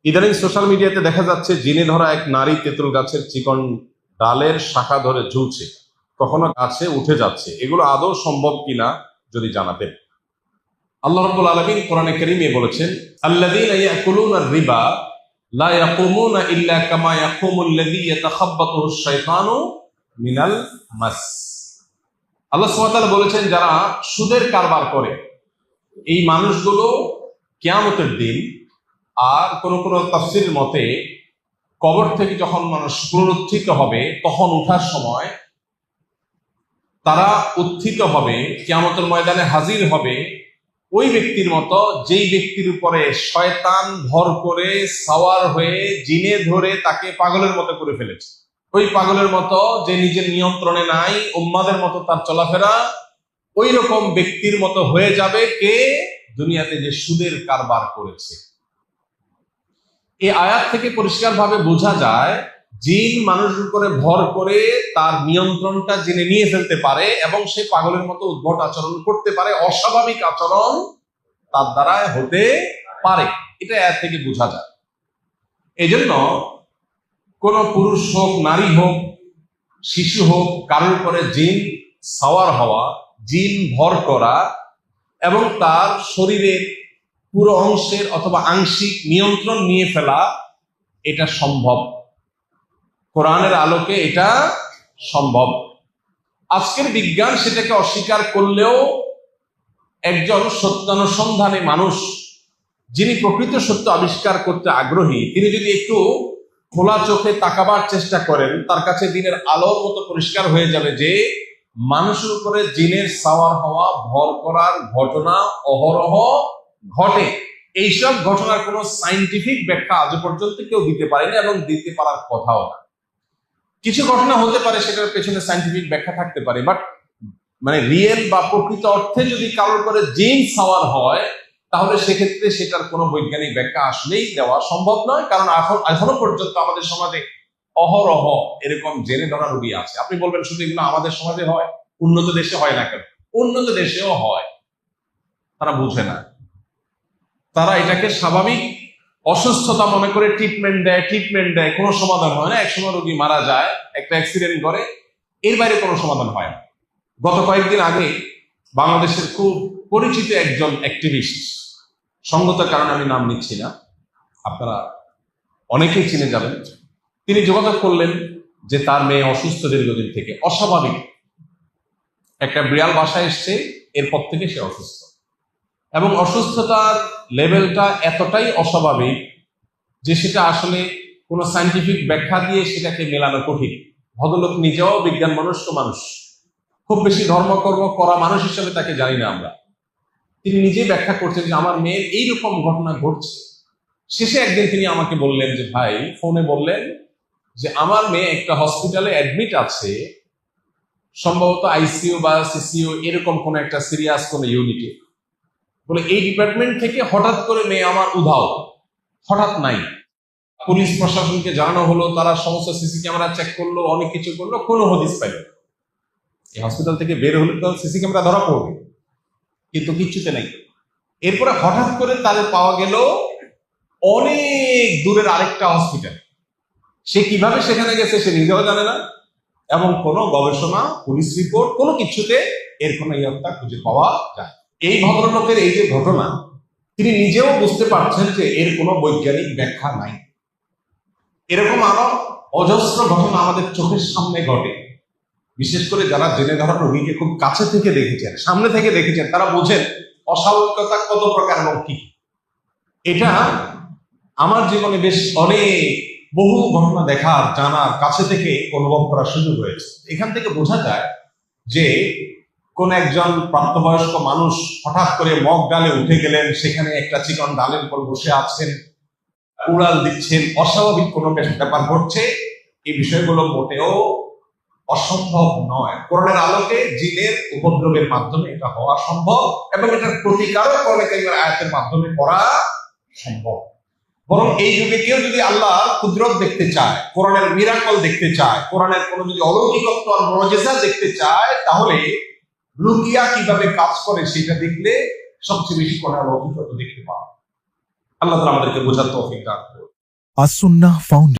ইদানিং সোশ্যাল মিডিয়াতে দেখা যাচ্ছে জিনে ধরা এক নারী তেঁতুল গাছের চিকন ডালের শাখা ধরে ঝুলছে, কখনো গাছে উঠে যাচ্ছে। এগুলো আদৌ সম্ভব কিনা যদি জানাতেন। আল্লাহ রাব্বুল আলামিন কোরআনে কারীমে বলেছেন, আল্লাযীনা ইয়াকুলুনার রিবা লা ইয়াকুমুনা ইল্লা কামা ইয়াকুমুল্লাযী ইয়াতাখাব্বাতুহুশ শাইতানু মিনাল মাস। আল্লাহ সুবহানাহু ওয়া তাআলা বলেছেন, যারা সুদের কারবার করে এই মানুষগুলো কিয়ামতের দিন আর কোন কোন তাফসীরের মতে কবর থেকে যখন মানুষ পুনরুত্থিত হবে তখন ওঠার সময় তারা উত্থিত হবে, কিয়ামতের ময়দানে হাজির হবে ওই ব্যক্তির মতো যেই ব্যক্তির উপরে শয়তান ভর করে সাওয়ার হয়ে জিনে ধরে তাকে পাগলের মতো করে ফেলেছে। ওই পাগলের মতো যে নিজের নিয়ন্ত্রণে নাই, উম্মাদের মতো তার চলাফেরা, ওই রকম ব্যক্তির মতো হয়ে যাবে কে? দুনিয়াতে যে সুদের কারবার করেছে। এই আয়াত থেকে পরিষ্কারভাবে বোঝা যায় জিন মানুষের উপরে ভর করে তার নিয়ন্ত্রণটা জেনে নিয়ে ফেলতে পারে এবং সে পাগলের মতো উদ্ভট আচরণ করতে পারে, অস্বাভাবিক আচরণ তার দ্বারা হতে পারে। এটা আয়াত থেকে বোঝা যায়। এজন্য কোন পুরুষ হোক, নারী হোক, শিশু হোক, কারোর উপরে জিন সাওয়ার হওয়া, জিন ভর করা এবং তার শরীরের পুরো অংশের অথবা আংশিক নিয়ন্ত্রণ নিয়ে ফেলা, এটা সম্ভব। কোরআনের আলোকে এটা সম্ভব। আজকের বিজ্ঞান সেটাকে অস্বীকার করলেও একজন সত্যানুসন্ধানী মানুষ যিনি প্রকৃত সত্য আবিষ্কার করতে আগ্রহী, তিনি যদি একটু খোলা চোখে তাকাবার চেষ্টা করেন, তার কাছে দিনের আলোর মতো পরিষ্কার হয়ে যাবে যে মানুষের উপরে জিনের সাওয়ার হওয়া, ভর করার ঘটনা অহরহ ঘটে। এইসব ঘটনার কোনো সায়েন্টিফিক ব্যাখ্যা আজ পর্যন্ত কেউ দিতে পারেনি এবং দিতে পারার কথাও না। কিছু ঘটনা হতে পারে সেটার পেছনে সায়েন্টিফিক ব্যাখ্যা থাকতে পারে, বাট মানে রিয়েল বা প্রকৃত অর্থে যদি কারোর করে জিন সাওয়ার হয় তাহলে সেক্ষেত্রে সেটার কোনো বৈজ্ঞানিক ব্যাখ্যা আসলেই দেওয়া সম্ভব নয়। কারণ এখনো পর্যন্ত আমাদের সমাজে অহরহ এরকম জেনে ধরা রোগী আছে। আপনি বলবেন শুধু এগুলো আমাদের সমাজে হয়, উন্নত দেশে হয় না কেন? উন্নত দেশেও হয়। তারা বুঝে না, তারা এটাকে স্বাভাবিক অসুস্থতা মনে করে ট্রিটমেন্ট দেয়, কোনো সমাধান হয় না। একসময় রোগী মারা যায়, একটা অ্যাক্সিডেন্ট করে, এর বাইরে কোনো সমাধান হয় না। গত কয়েকদিন আগে বাংলাদেশের খুব পরিচিত একজন অ্যাক্টিভিস্ট, সঙ্গতের কারণে আমি নাম নিচ্ছি না, আপনারা অনেকেই চিনে যাবেন, তিনি যোগাযোগ করলেন যে তার মেয়ে অসুস্থ দীর্ঘদিন থেকে, অস্বাভাবিক একটা বিড়াল বাসায় এসছে, এরপর থেকে সে অসুস্থ এবং অসুস্থতার লেভেলটা এতটাই অস্বাভাবিক যে সেটা আসলে কোনো সায়েন্টিফিক ব্যাখ্যা দিয়ে সেটাকে মেলানো কঠিন। ভদ্রলোক নিজেও বিজ্ঞান মনস্ক মানুষ, খুব বেশি ধর্মকর্ম করা মানুষ হিসেবে তাকে জানি না আমরা। তিনি নিজেই ব্যাখ্যা করছেন যে আমার মেয়ের এইরকম ঘটনা ঘটছে। শেষে একদিন তিনি আমাকে বললেন যে ভাই, ফোনে বললেন যে আমার মেয়ে একটা হসপিটালে অ্যাডমিট আছে, সম্ভবত আইসিইউ বা সিসিইউ এরকম কোন একটা সিরিয়াস কোন ইউনিটে। বলে এই ডিপার্টমেন্ট থেকে হঠাৎ করে মেয়ে আমার উধাও, হঠাৎ নাই। পুলিশ প্রশাসনকে জানানো হলো, তারা সমস্ত সিসি ক্যামেরা চেক করলো, অনেক কিছু করলো, কোনো হদিস পাইল। এই হসপিটাল থেকে বের হলে তো সিসি ক্যামেরা ধরা পড়বে, কিন্তু কিচ্ছুতে নাই। এরপরে হঠাৎ করে তাদের পাওয়া গেল অনেক দূরের আরেকটা হসপিটাল। সে কিভাবে সেখানে গেছে সে নিজেও জানে না এবং কোনো গবেষণা, পুলিশ রিপোর্ট, কোনো কিছুতে এর কোনো ইয়ত্তা খুঁজে পাওয়া যায়। এই ভদ্রলোকের এই যে ঘটনা, তিনি নিজেও বুঝতে পারছেন যে এর কোনো বৈজ্ঞানিক ব্যাখ্যা নাই। এরকম আরো অজস্র ঘটনা আমাদের চোখের সামনে ঘটে। বিশেষ করে যারা জেনে ধরা রোগীকে খুব কাছে থেকে দেখেছেন, সামনে থেকে দেখেছেন, তারা বোঝেন অস্বাভাবিকতা কত প্রকার এবং কি। এটা আমার জীবনে বেশ বহু ঘটনা দেখার, জানার, কাছে থেকে অনুভব করার সুযোগ হয়েছে। এখান থেকে বোঝা যায় যে কোন একজন প্রাপ্তবয়স্ক মানুষ হঠাৎ করে মগ ডালে উঠে গেলেন, সেখানে একটা চিকন ডালের উপর বসে আছেন, উড়াল দিচ্ছেন, অস্বাভাবিক কোনো ব্যাপার ঘটছে। এই বিষয়গুলো মোটেও অসম্ভব নয়। কোরআনের আলোকে জিনের উপদ্রবের মাধ্যমে এটা হওয়া সম্ভব এবং এটার প্রতিকারও কোরআনে কারীমের আয়াতের মাধ্যমে করা সম্ভব। বরং এই যুগে কেউ যদি আল্লাহর কুদরত দেখতে চায়, কোরআনের মিরাকল দেখতে চায়, কোরআনের কোনো যদি অলৌকিকত্ব আর মুজিজা দেখতে চায়, তাহলে রুকিয়া কিভাবে কাজ করে সেটা দেখলে সবচেয়ে বেশি কোরআনের অলৌকিকত্ব দেখতে পাবে। আল্লাহ তাআলা আমাদেরকে বোঝার তৌফিক দান করুন। As-Sunnah Foundation.